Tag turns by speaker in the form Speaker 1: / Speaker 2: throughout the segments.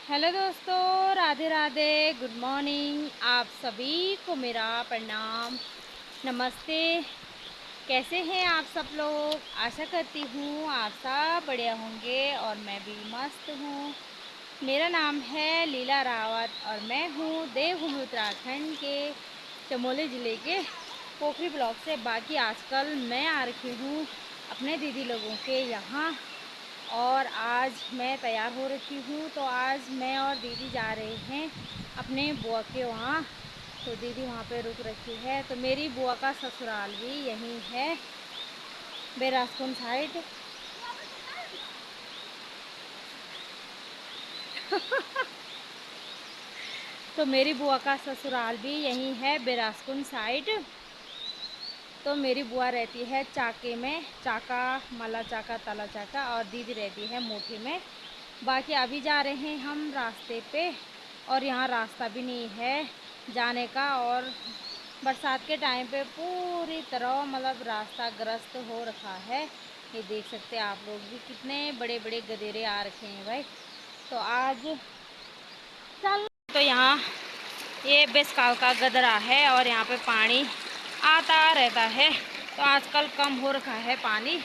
Speaker 1: Hello दोस्तों, Radhe Radhe, good morning. आप सभी को मेरा प्रणाम, नमस्ते। कैसे हैं आप सब लोग? आशा करती हूँ आप सब बढ़िया होंगे और मैं भी मस्त हूँ। मेरा नाम है लीला रावत और मैं हूँ देवभूमि उत्तराखंड के चमोली ज़िले के पोखरी ब्लॉक से। बाकी आजकल मैं आ रखी हूँ अपने दीदी लोगों के यहाँ और आज मैं तैयार हो रखी हूँ। तो आज मैं और दीदी जा रहे हैं अपने बुआ के वहाँ। तो दीदी वहाँ पे रुक रखी है। तो मेरी बुआ का ससुराल भी यहीं है, बेरासकुन साइड। तो मेरी बुआ का ससुराल भी यहीं है, बेरासकुन साइड। तो मेरी बुआ रहती है चाके में, चाका, मला चाका, तला चाका, और दीदी रहती है मोठी में। बाकी अभी जा रहे हैं हम रास्ते पे और यहाँ रास्ता भी नहीं है जाने का। और बरसात के टाइम पे पूरी तरह मतलब रास्ता ग्रस्त हो रखा है। ये देख सकते हैं आप लोग भी, कितने बड़े बड़े गधेरे आ रखे हैं भाई। तो आज चल, तो यहाँ ये बेसकाल का गदरा है और यहाँ पे पानी आता रहता है। तो आजकल कम हो रखा है पानी।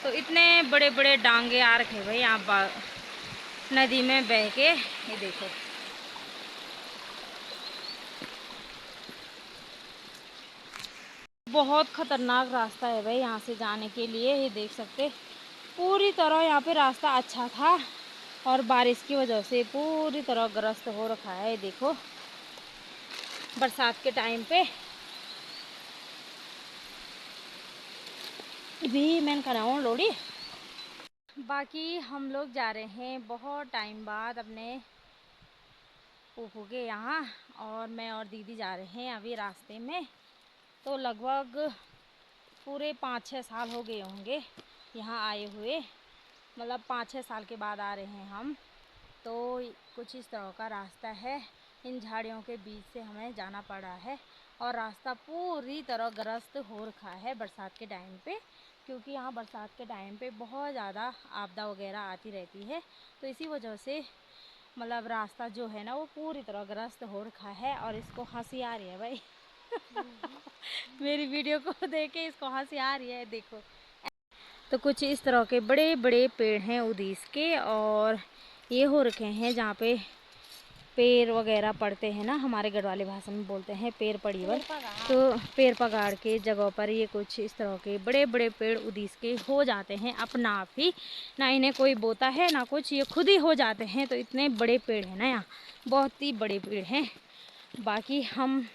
Speaker 1: तो इतने बड़े बड़े डांगे आ रखे भाई यहाँ नदी में बह के। ये देखो, बहुत खतरनाक रास्ता है भाई यहाँ से जाने के लिए। ये देख सकते, पूरी तरह यहाँ पे रास्ता अच्छा था और बारिश की वजह से पूरी तरह ग्रस्त हो रखा है। ये देखो, बरसात के टाइम पे भी मैं कराऊँ लोड़ी। बाकी हम लोग जा रहे हैं बहुत टाइम बाद अपने फूफू के यहाँ, और मैं और दीदी जा रहे हैं अभी रास्ते में। तो लगभग पूरे 5-6 साल हो गए होंगे यहाँ आए हुए, मतलब 5-6 साल के बाद आ रहे हैं हम। तो कुछ इस तरह का रास्ता है, इन झाड़ियों के बीच से हमें जाना पड़ा है। और रास्ता पूरी तरह ग्रस्त हो रखा है बरसात के टाइम पे, क्योंकि यहाँ बरसात के टाइम पे बहुत ज़्यादा आपदा वगैरह आती रहती है। तो इसी वजह से मतलब रास्ता जो है ना वो पूरी तरह ग्रस्त हो रखा है। और इसको हंसी आ रही है भाई मेरी वीडियो को देख के इसको हंसी आ रही है, देखो। तो कुछ इस तरह के बड़े बड़े पेड़ हैं उदीस के, और ये हो रखे हैं जहाँ पे पेड़ वगैरह पड़ते हैं ना, हमारे गढ़वाली भाषा में बोलते हैं पेड़ पड़ीवर। तो पेड़ पगाड़ के जगह पर ये कुछ इस तरह के बड़े बड़े पेड़ उदीस के हो जाते हैं अपना आप ही, ना इन्हें कोई बोता है ना कुछ, ये खुद ही हो जाते हैं। तो इतने बड़े पेड़ हैं ना यहाँ, बहुत ही बड़े पेड़ हैं। बाकी हम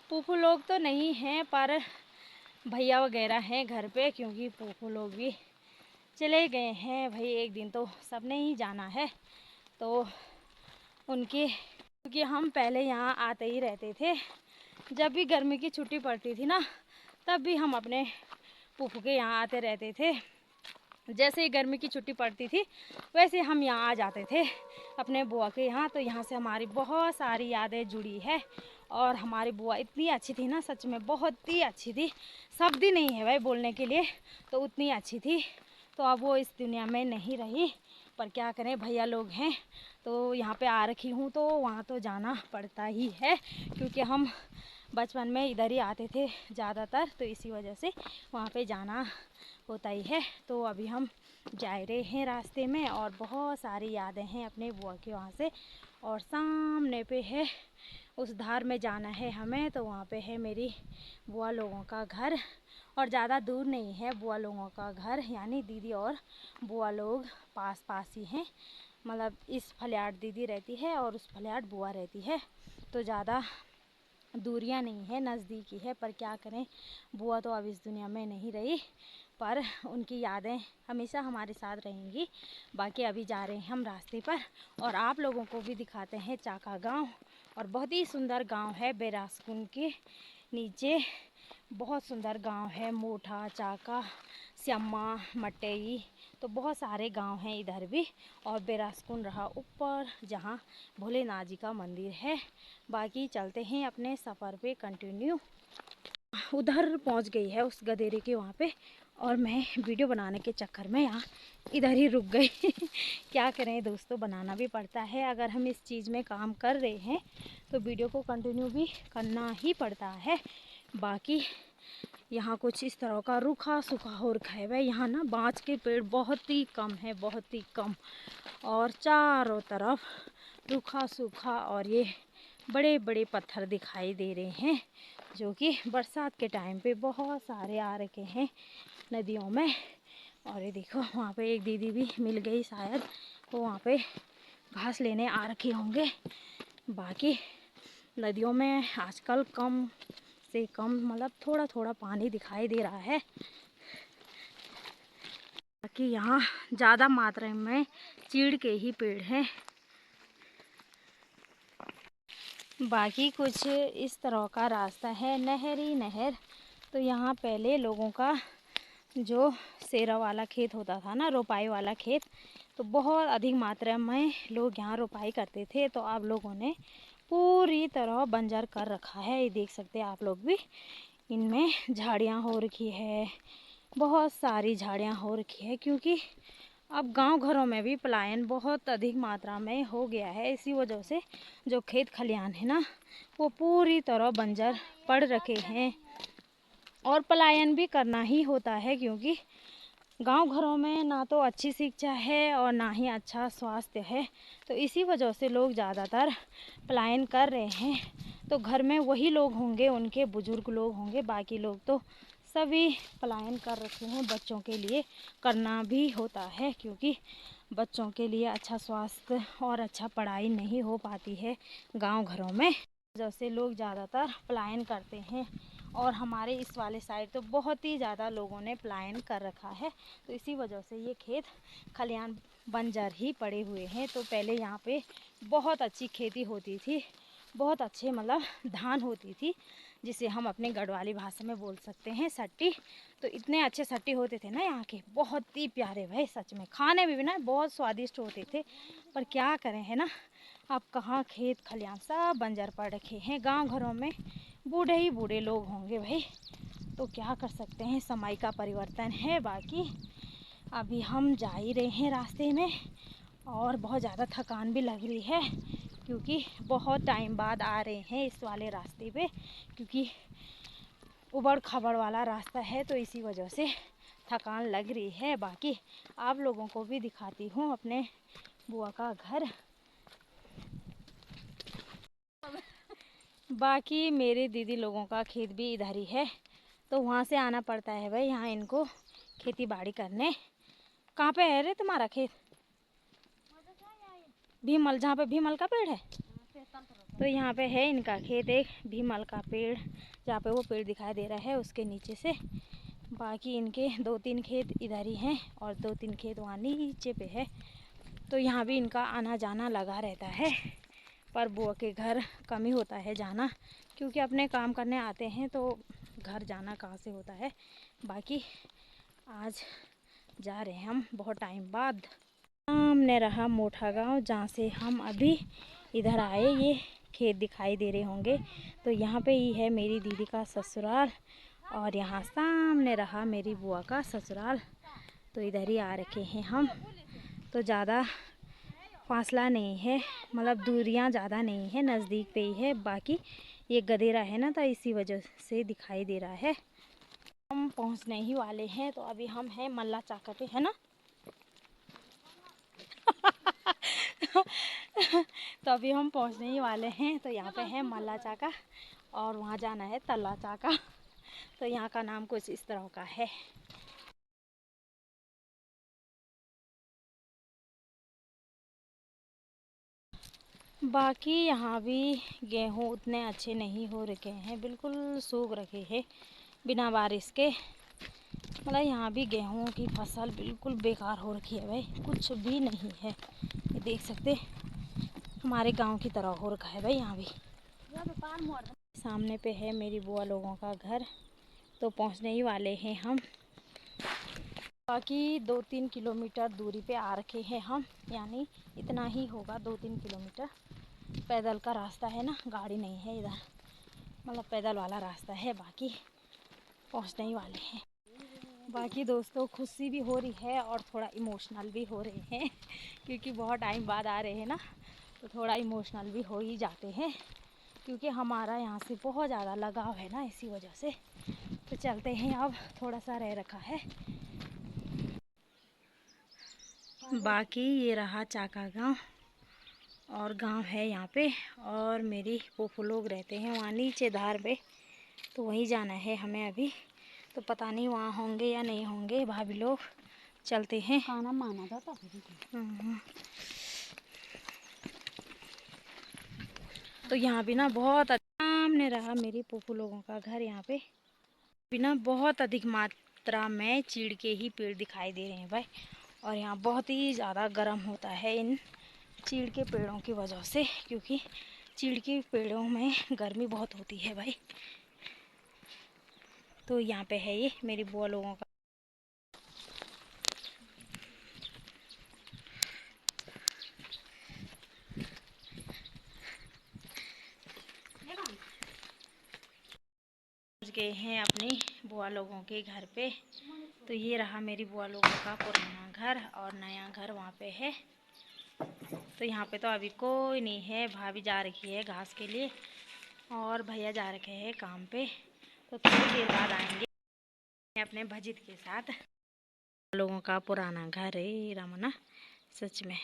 Speaker 1: फूफू लोग तो नहीं हैं, पर भैया वगैरह हैं घर पे, क्योंकि फूफू लोग भी चले गए हैं भाई। एक दिन तो सबने ही जाना है। तो उनके, क्योंकि हम पहले यहाँ आते ही रहते थे, जब भी गर्मी की छुट्टी पड़ती थी ना, तब भी हम अपने फूफू के यहाँ आते रहते थे। जैसे ही गर्मी की छुट्टी पड़ती थी वैसे हम यहाँ आ जाते थे अपने बुआ के यहाँ। तो यहाँ से हमारी बहुत सारी यादें जुड़ी है। और हमारी बुआ इतनी अच्छी थी ना, सच में बहुत ही अच्छी थी। शब्द ही नहीं है भाई बोलने के लिए, तो उतनी अच्छी थी। तो अब वो इस दुनिया में नहीं रही, पर क्या करें, भैया लोग हैं। तो यहाँ पे आ रखी हूँ तो वहाँ तो जाना पड़ता ही है, क्योंकि हम बचपन में इधर ही आते थे ज़्यादातर, तो इसी वजह से वहाँ पे जाना होता ही है। तो अभी हम जा रहे हैं रास्ते में, और बहुत सारी यादें हैं अपने बुआ के वहाँ से। और सामने पे है, उस धार में जाना है हमें, तो वहाँ पे है मेरी बुआ लोगों का घर। और ज़्यादा दूर नहीं है बुआ लोगों का घर, यानी दीदी और बुआ लोग पास पास ही हैं। मतलब इस फलियाट दीदी रहती है और उस फलियाट बुआ रहती है, तो ज़्यादा दूरियां नहीं है, नज़दीकी है। पर क्या करें, बुआ तो अब इस दुनिया में नहीं रही, पर उनकी यादें हमेशा हमारे साथ रहेंगी। बाकी अभी जा रहे हैं हम रास्ते पर, और आप लोगों को भी दिखाते हैं चाका गांव। और बहुत ही सुंदर गांव है, बेरासकुन के नीचे बहुत सुंदर गांव है। मोठा, चाका, श्यामा, मटई, तो बहुत सारे गांव हैं इधर भी। और बेरासकुन रहा ऊपर, जहां भोलेनाथ जी का मंदिर है। बाकी चलते हैं अपने सफ़र पे कंटिन्यू। उधर पहुंच गई है उस गधेरे के वहाँ पे, और मैं वीडियो बनाने के चक्कर में यहाँ इधर ही रुक गई। क्या करें दोस्तों, बनाना भी पड़ता है। अगर हम इस चीज़ में काम कर रहे हैं तो वीडियो को कंटिन्यू भी करना ही पड़ता है। बाकी यहाँ कुछ इस तरह का रूखा सूखा हो रखा है। वह यहाँ ना बाँस के पेड़ बहुत ही कम है, बहुत ही कम, और चारों तरफ रूखा सूखा और ये बड़े बड़े पत्थर दिखाई दे रहे हैं, जो कि बरसात के टाइम पे बहुत सारे आ रखे हैं नदियों में। और ये देखो वहाँ पे एक दीदी भी मिल गई, शायद वो वहाँ पे घास लेने आ रखे होंगे। बाकी नदियों में आजकल कम से कम मतलब थोड़ा थोड़ा पानी दिखाई दे रहा है। बाकी यहाँ ज़्यादा मात्रा में चीड़ के ही पेड़ हैं। बाकी कुछ इस तरह का रास्ता है, नहरी नहर। तो यहाँ पहले लोगों का जो सेरा वाला खेत होता था ना, रोपाई वाला खेत, तो बहुत अधिक मात्रा में लोग यहाँ रोपाई करते थे। तो आप लोगों ने पूरी तरह बंजर कर रखा है। ये देख सकते हैं आप लोग भी, इनमें झाड़ियाँ हो रखी है, बहुत सारी झाड़ियाँ हो रखी है, क्योंकि अब गांव घरों में भी पलायन बहुत अधिक मात्रा में हो गया है। इसी वजह से जो खेत खलियान है ना, वो पूरी तरह बंजर पड़ रखे हैं। और पलायन भी करना ही होता है, क्योंकि गांव घरों में ना तो अच्छी शिक्षा है और ना ही अच्छा स्वास्थ्य है। तो इसी वजह से लोग ज़्यादातर पलायन कर रहे हैं। तो घर में वही लोग होंगे, उनके बुजुर्ग लोग होंगे, बाकी लोग तो सभी पलायन कर रखे हैं। बच्चों के लिए करना भी होता है, क्योंकि बच्चों के लिए अच्छा स्वास्थ्य और अच्छा पढ़ाई नहीं हो पाती है गांव घरों में। जैसे लोग ज़्यादातर पलायन करते हैं। और हमारे इस वाले साइड तो बहुत ही ज़्यादा लोगों ने पलायन कर रखा है। तो इसी वजह से ये खेत खलियान बंजर ही पड़े हुए हैं। तो पहले यहाँ पे बहुत अच्छी खेती होती थी, बहुत अच्छे मतलब धान होती थी, जिसे हम अपने गढ़वाली भाषा में बोल सकते हैं सट्टी। तो इतने अच्छे सट्टी होते थे ना यहाँ के, बहुत ही प्यारे भाई, सच में खाने में भी ना बहुत स्वादिष्ट होते थे। पर क्या करें, है ना, अब कहाँ खेत खलियान सब बंजर पड़ रखे हैं। गांव घरों में बूढ़े ही बूढ़े लोग होंगे भाई, तो क्या कर सकते हैं, समय का परिवर्तन है। बाकी अभी हम जा ही रहे हैं रास्ते में, और बहुत ज़्यादा थकान भी लग रही है, क्योंकि बहुत टाइम बाद आ रहे हैं इस वाले रास्ते पे, क्योंकि उबड़ खाबड़ वाला रास्ता है। तो इसी वजह से थकान लग रही है। बाकी आप लोगों को भी दिखाती हूँ अपने बुआ का घर। बाकी मेरे दीदी लोगों का खेत भी इधर ही है, तो वहाँ से आना पड़ता है भाई यहाँ इनको खेती बाड़ी करने। कहाँ पे है रे तुम्हारा खेत? भीमल, जहाँ पे भीमल का पेड़ है, तो यहाँ पे है इनका खेत, एक भीमल का पेड़, जहाँ पे वो पेड़ दिखाई दे रहा है उसके नीचे से। बाकी इनके 2-3 खेत इधर ही हैं और 2-3 खेत वहाँ नीचे पे है। तो यहाँ भी इनका आना जाना लगा रहता है। पर बुआ के घर कम ही होता है जाना, क्योंकि अपने काम करने आते हैं, तो घर जाना कहाँ से होता है। बाकी आज जा रहे हैं हम बहुत टाइम बाद। सामने रहा मोठा गांव, जहाँ से हम अभी इधर आए। ये खेत दिखाई दे रहे होंगे, तो यहाँ पे ही है मेरी दीदी का ससुराल, और यहाँ सामने रहा मेरी बुआ का ससुराल। तो इधर ही आ रखे हैं हम। तो ज़्यादा फासला नहीं है, मतलब दूरियां ज़्यादा नहीं है, नज़दीक पे ही है। बाकी ये गधेरा है ना, तो इसी वजह से दिखाई दे रहा है। हम पहुंचने ही वाले हैं। तो अभी हम हैं मल्ला चाका पे, है ना। तो अभी हम पहुंचने ही वाले हैं। तो यहाँ पे है मल्ला चाका, और वहाँ जाना है तल्ला चाका। तो यहाँ का नाम कुछ इस तरह का है। बाकी यहाँ भी गेहूँ उतने अच्छे नहीं हो रखे हैं, बिल्कुल सूख रखे हैं बिना बारिश के। मतलब यहाँ भी गेहूँ की फसल बिल्कुल बेकार हो रखी है भाई, कुछ भी नहीं है। ये देख सकते हमारे गांव की तरह हो रखा है भाई यहाँ भी। सामने पे है मेरी बुआ लोगों का घर। तो पहुँचने ही वाले हैं हम। बाकी 2-3 किलोमीटर दूरी पे आ रखे हैं हम, यानी इतना ही होगा 2-3 किलोमीटर। पैदल का रास्ता है ना, गाड़ी नहीं है इधर, मतलब पैदल वाला रास्ता है। बाकी पहुंचने ही वाले हैं। बाकी दोस्तों खुशी भी हो रही है और थोड़ा इमोशनल भी हो रहे हैं क्योंकि बहुत टाइम बाद आ रहे हैं ना, तो थोड़ा इमोशनल भी हो ही जाते हैं क्योंकि हमारा यहाँ से बहुत ज़्यादा लगाव है ना, इसी वजह से। तो चलते हैं, अब थोड़ा सा रह रखा है। बाकी ये रहा चाका गांव, और गांव है यहाँ पे, और मेरी फूफू लोग रहते हैं वहाँ नीचे धार पे, तो वहीं जाना है हमें अभी। तो पता नहीं वहाँ होंगे या नहीं होंगे भाभी लोग। चलते हैं।
Speaker 2: खाना माना था।
Speaker 1: तो यहाँ भी ना बहुत सामने रहा मेरी फूफू लोगों का घर। यहाँ पे बिना बहुत अधिक मात्रा में चीड़ के ही पेड़ दिखाई दे रहे हैं भाई, और यहाँ बहुत ही ज़्यादा गर्म होता है इन चीड़ के पेड़ों की वजह से, क्योंकि चीड़ के पेड़ों में गर्मी बहुत होती है भाई। तो यहाँ पे है ये मेरी बुआ लोगों का। पहुँच गए हैं अपनी बुआ लोगों के घर पे। तो ये रहा मेरी बुआ लोगों का पुराना घर, और नया घर वहाँ पे है। तो यहाँ पे तो अभी कोई नहीं है, भाभी जा रखी है घास के लिए और भैया जा रखे हैं काम पे। तो थोड़ी देर बाद आएंगे अपने भजित के साथ। लोगों का पुराना घर है रमना, सच में।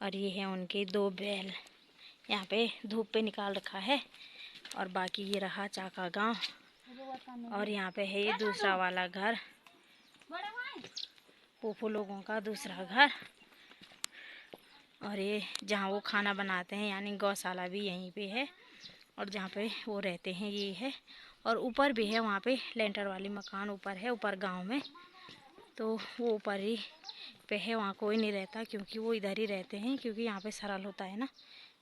Speaker 1: और ये है उनके 2 बैल, यहाँ पे धूप पे निकाल रखा है। और बाकी ये रहा चाका गांव, और यहाँ पे है ये दूसरा वाला घर, फूफू लोगों का दूसरा घर। और ये जहाँ वो खाना बनाते हैं यानी गौशाला भी यहीं पे है, और जहाँ पे वो रहते हैं ये है। और ऊपर भी है, वहाँ पे लेंटर वाली मकान ऊपर है, ऊपर गांव में। तो वो ऊपर ही पे है, वहाँ कोई नहीं रहता क्योंकि वो इधर ही रहते हैं, क्योंकि यहाँ पे सरल होता है ना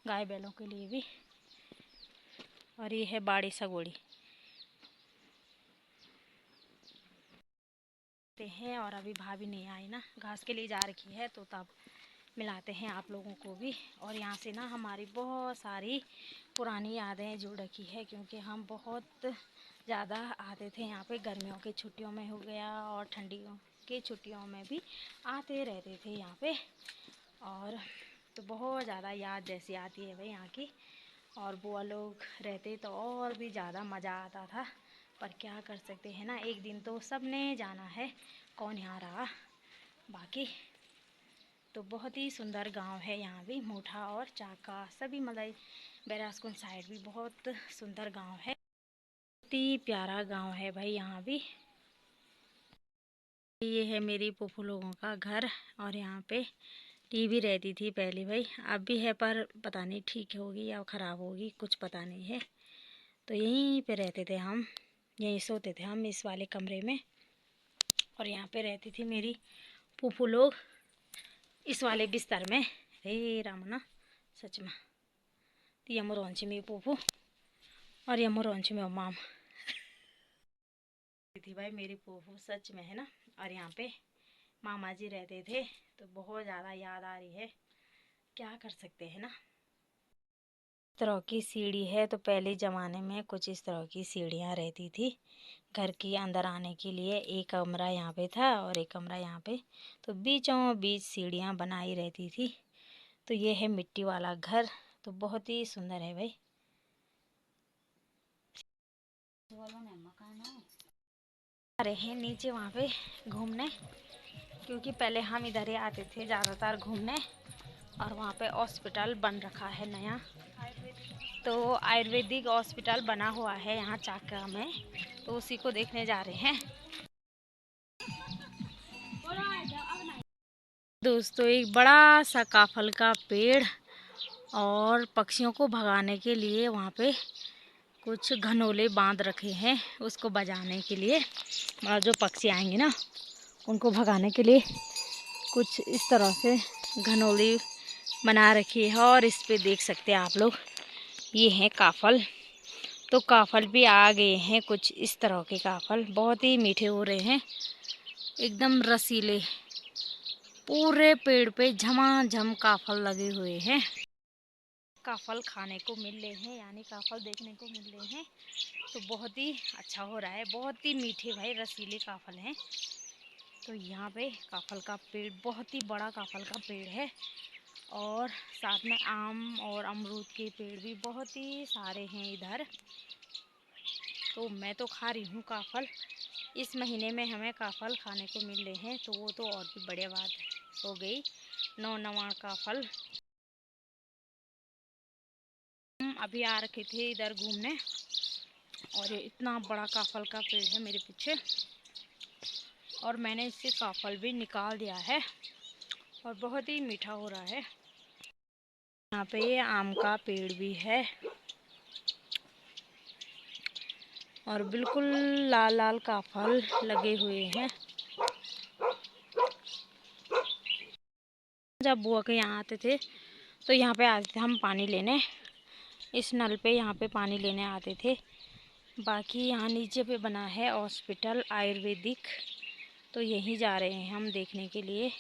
Speaker 1: गाय बैलों के लिए भी। और ये है बाड़ी सगोड़ी हैं। और अभी भाभी नहीं आई ना, घास के लिए जा रखी है, तो तब मिलाते हैं आप लोगों को भी। और यहाँ से ना हमारी बहुत सारी पुरानी यादें जुड़ रखी है, क्योंकि हम बहुत ज़्यादा आते थे यहाँ पे। गर्मियों की छुट्टियों में हो गया और ठंडियों की छुट्टियों में भी आते रहते थे यहाँ पे। और तो बहुत ज़्यादा याद जैसी आती है भाई यहाँ की। और बुआ लोग रहते तो और भी ज़्यादा मज़ा आता था, पर क्या कर सकते हैं ना, एक दिन तो सब ने जाना है, कौन यहाँ रहा। बाकी तो बहुत ही सुंदर गांव है यहाँ भी, मोठा और चाका सभी, मतलब बैरासकुंड साइड भी बहुत सुंदर गांव है, बहुत ही प्यारा गांव है भाई यहाँ भी। ये है मेरी फूफू लोगों का घर, और यहाँ पे टीवी रहती थी पहले भाई, अब भी है पर पता नहीं ठीक होगी या ख़राब होगी, कुछ पता नहीं है। तो यहीं पे रहते थे हम, यहीं सोते थे हम इस वाले कमरे में। और यहाँ पे रहती थी मेरी फूफू लोग इस वाले बिस्तर में। हे रामना, सच में यमुरोंची में फूफू और यमुरोंची में माम थी भाई मेरी फूफू, सच में है ना। और यहाँ पे मामा जी रहते थे, तो बहुत ज़्यादा याद आ रही है, क्या कर सकते हैं ना। इस तरह की सीढ़ी है, तो पहले ज़माने में कुछ इस तरह की सीढ़ियाँ रहती थी घर के अंदर आने के लिए। एक कमरा यहाँ पे था और एक कमरा यहाँ पे, तो बीचों बीच सीढ़ियाँ बनाई रहती थी। तो ये है मिट्टी वाला घर, तो बहुत ही सुंदर है भाई। आ रहे हैं नीचे वहाँ पे घूमने, क्योंकि पहले हम इधर ही आते थे ज़्यादातर घूमने। और वहाँ पे हॉस्पिटल बन रखा है नया, तो आयुर्वेदिक हॉस्पिटल बना हुआ है यहाँ चाका में, तो उसी को देखने जा रहे हैं दोस्तों। एक बड़ा सा काफल का पेड़, और पक्षियों को भगाने के लिए वहाँ पे कुछ घनोले बांध रखे हैं उसको बजाने के लिए, और जो पक्षी आएंगे ना उनको भगाने के लिए कुछ इस तरह से घनोली बना रखी है। और इस पे देख सकते हैं आप लोग, ये हैं काफल। तो काफल भी आ गए हैं, कुछ इस तरह के काफल बहुत ही मीठे हो रहे हैं, एकदम रसीले। पूरे पेड़ पे झमाझम काफल लगे हुए हैं। काफल खाने को मिल रहे हैं, यानी काफल देखने को मिल रहे हैं। तो बहुत ही अच्छा हो रहा है, बहुत ही मीठे भाई रसीले काफल हैं। तो यहाँ पे काफल का पेड़, बहुत ही बड़ा काफल का पेड़ है, और साथ में आम और अमरूद के पेड़ भी बहुत ही सारे हैं इधर। तो मैं तो खा रही हूँ काफल। इस महीने में हमें काफल खाने को मिल रहे हैं, तो वो तो और भी बढ़िया बात हो गई। नौ काफल। हम अभी आ रखे थे इधर घूमने, और ये इतना बड़ा काफल का पेड़ है मेरे पीछे, और मैंने इससे काफल भी निकाल दिया है, और बहुत ही मीठा हो रहा है। यहाँ पे ये आम का पेड़ भी है, और बिल्कुल लाल लाल काफल लगे हुए हैं। जब बुआ के यहाँ आते थे तो यहाँ पे आते थे हम पानी लेने, इस नल पे यहाँ पे पानी लेने आते थे। बाकी यहाँ नीचे पे बना है हॉस्पिटल आयुर्वेदिक, तो यहीं जा रहे हैं हम देखने के लिए।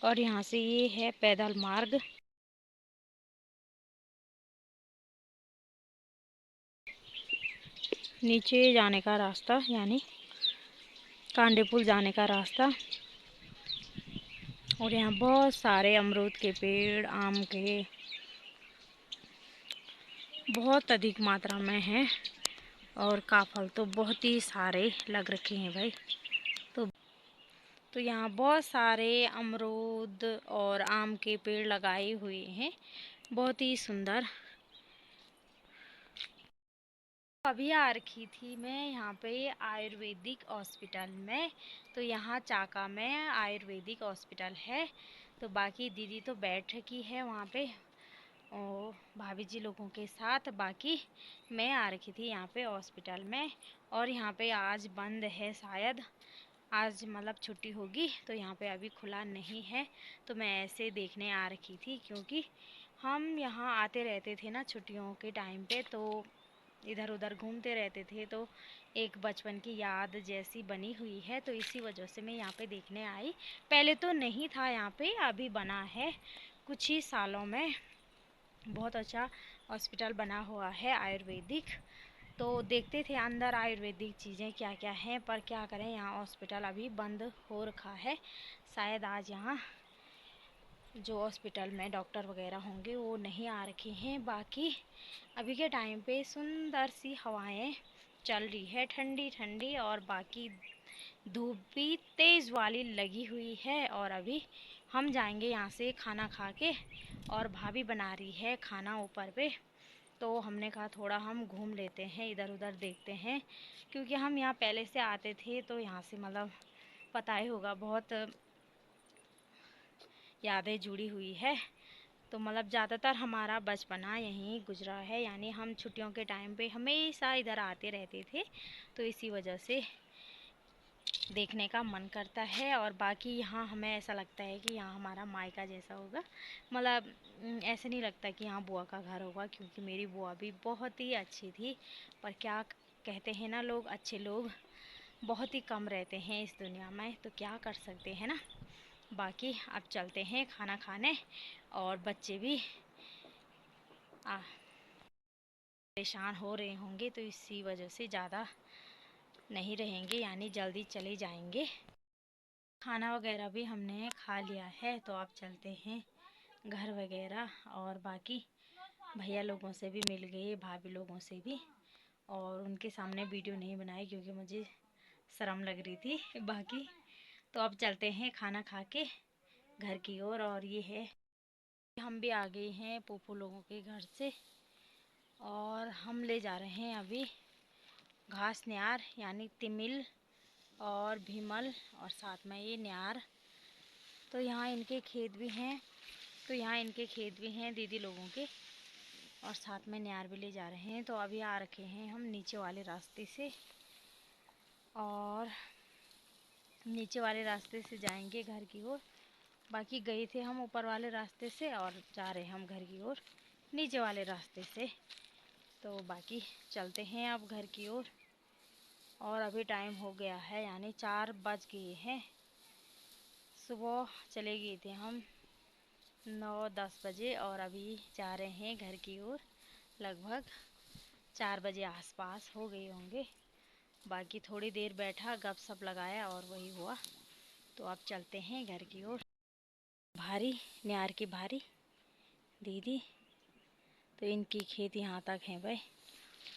Speaker 1: और यहाँ से ये है पैदल मार्ग। नीचे जाने का रास्ता, यानी कांडेपुल जाने का रास्ता। और यहाँ बहुत सारे अमरूद के पेड़, आम के बहुत अधिक मात्रा में हैं, और काफल तो बहुत ही सारे लग रखे हैं भाई। तो यहाँ बहुत सारे अमरूद और आम के पेड़ लगाए हुए हैं, बहुत ही सुंदर। अभी आ रखी थी मैं यहाँ पे आयुर्वेदिक हॉस्पिटल में। तो यहाँ चाका में आयुर्वेदिक हॉस्पिटल है। तो बाकी दीदी तो बैठ रखी है वहाँ पे और भाभी जी लोगों के साथ। बाकी मैं आ रखी थी यहाँ पे हॉस्पिटल में, और यहाँ पे आज बंद है शायद, आज मतलब छुट्टी होगी। तो यहाँ पे अभी खुला नहीं है। तो मैं ऐसे देखने आ रखी थी, क्योंकि हम यहाँ आते रहते थे ना छुट्टियों के टाइम पे, तो इधर उधर घूमते रहते थे। तो एक बचपन की याद जैसी बनी हुई है, तो इसी वजह से मैं यहाँ पे देखने आई। पहले तो नहीं था यहाँ पे, अभी बना है कुछ ही सालों में। बहुत अच्छा हॉस्पिटल बना हुआ है आयुर्वेदिक। तो देखते थे अंदर आयुर्वेदिक चीज़ें क्या क्या हैं, पर क्या करें यहाँ हॉस्पिटल अभी बंद हो रखा है। शायद आज यहाँ जो हॉस्पिटल में डॉक्टर वगैरह होंगे वो नहीं आ रखे हैं। बाकी अभी के टाइम पे सुंदर सी हवाएं चल रही है, ठंडी ठंडी, और बाकी धूप भी तेज़ वाली लगी हुई है। और अभी हम जाएंगे यहाँ से खाना खा के, और भाभी बना रही है खाना ऊपर पे। तो हमने कहा थोड़ा हम घूम लेते हैं, इधर उधर देखते हैं, क्योंकि हम यहाँ पहले से आते थे। तो यहाँ से मतलब पता ही होगा, बहुत यादें जुड़ी हुई है। तो मतलब ज़्यादातर हमारा बचपना यहीं गुजरा है, यानी हम छुट्टियों के टाइम पे हमेशा इधर आते रहते थे। तो इसी वजह से देखने का मन करता है। और बाकी यहाँ हमें ऐसा लगता है कि यहाँ हमारा मायका जैसा होगा, मतलब ऐसे नहीं लगता कि यहाँ बुआ का घर होगा, क्योंकि मेरी बुआ भी बहुत ही अच्छी थी। पर क्या कहते हैं ना लोग, अच्छे लोग बहुत ही कम रहते हैं इस दुनिया में, तो क्या कर सकते हैं ना। बाकी अब चलते हैं खाना खाने, और बच्चे भी परेशान हो रहे होंगे, तो इसी वजह से ज़्यादा नहीं रहेंगे, यानी जल्दी चले जाएंगे। खाना वगैरह भी हमने खा लिया है, तो अब चलते हैं घर वगैरह। और बाकी भैया लोगों से भी मिल गए, भाभी लोगों से भी, और उनके सामने वीडियो नहीं बनाई क्योंकि मुझे शर्म लग रही थी। बाकी तो अब चलते हैं खाना खा के घर की ओर। और ये है, हम भी आ गए हैं पोपो लोगों के घर से, और हम ले जा रहे हैं अभी घास न्यार, यानी तिमिल और भीमल, और साथ में ये न्यार। तो यहाँ इनके खेत भी हैं, तो यहाँ इनके खेत भी हैं दीदी लोगों के, और साथ में न्यार भी ले जा रहे हैं। तो अभी आ रखे हैं हम नीचे वाले रास्ते से, और नीचे वाले रास्ते से जाएंगे घर की ओर। बाकी गए थे हम ऊपर वाले रास्ते से, और जा रहे हैं हम घर की ओर नीचे वाले रास्ते से। तो बाकी चलते हैं अब घर की ओर। और अभी टाइम हो गया है, यानी 4 बज गए हैं। सुबह चले गए थे हम 9-10 बजे और अभी जा रहे हैं घर की ओर। लगभग 4 बजे आसपास हो गए होंगे। बाकी थोड़ी देर बैठा, गपशप लगाया और वही हुआ। तो अब चलते हैं घर की ओर। भारी न्यार की भारी दीदी, तो इनकी खेत यहाँ तक है भाई।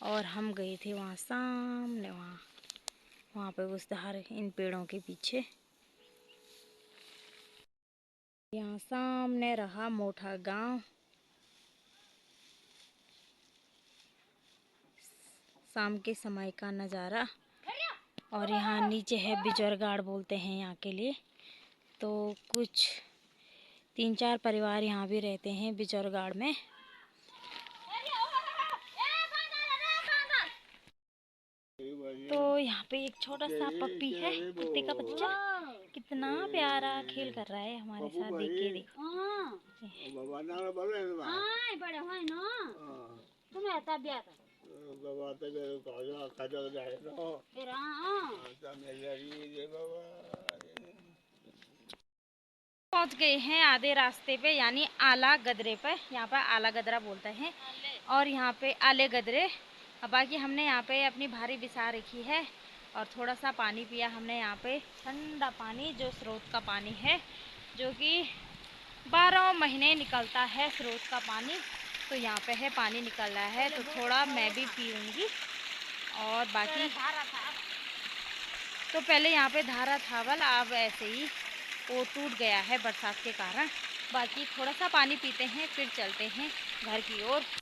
Speaker 1: और हम गए थे वहाँ सामने, वहाँ पे उस धार इन पेड़ों के पीछे। यहाँ सामने रहा मोटा गांव। शाम के समय का नज़ारा। और यहाँ नीचे है बिजोरगाड़ बोलते हैं यहाँ के लिए। तो कुछ 3-4 परिवार यहाँ भी रहते हैं बिजोरगाड़ में। तो यहाँ पे एक छोटा सा पप्पी है, कुत्ते का बच्चा। कितना प्यारा खेल कर रहा है हमारे साथ। देखिए देखो। पहुँच गए हैं आधे रास्ते पे, यानी आला गदरे पे। यहाँ पर आला गदरा बोलते हैं और यहाँ पे आले गदरे। बाकी हमने यहाँ पे अपनी भारी बिछा रखी है और थोड़ा सा पानी पिया हमने। यहाँ पे ठंडा पानी, जो स्रोत का पानी है, जो कि 12 महीने निकलता है स्रोत का पानी। तो यहाँ पे है, पानी निकल रहा है, तो थोड़ा मैं भी पीऊँगी। और बाकी तो पहले यहाँ पे धारा था, वाल अब ऐसे ही वो टूट गया है बरसात के कारण। बाकी थोड़ा सा पानी पीते हैं, फिर चलते हैं घर की ओर।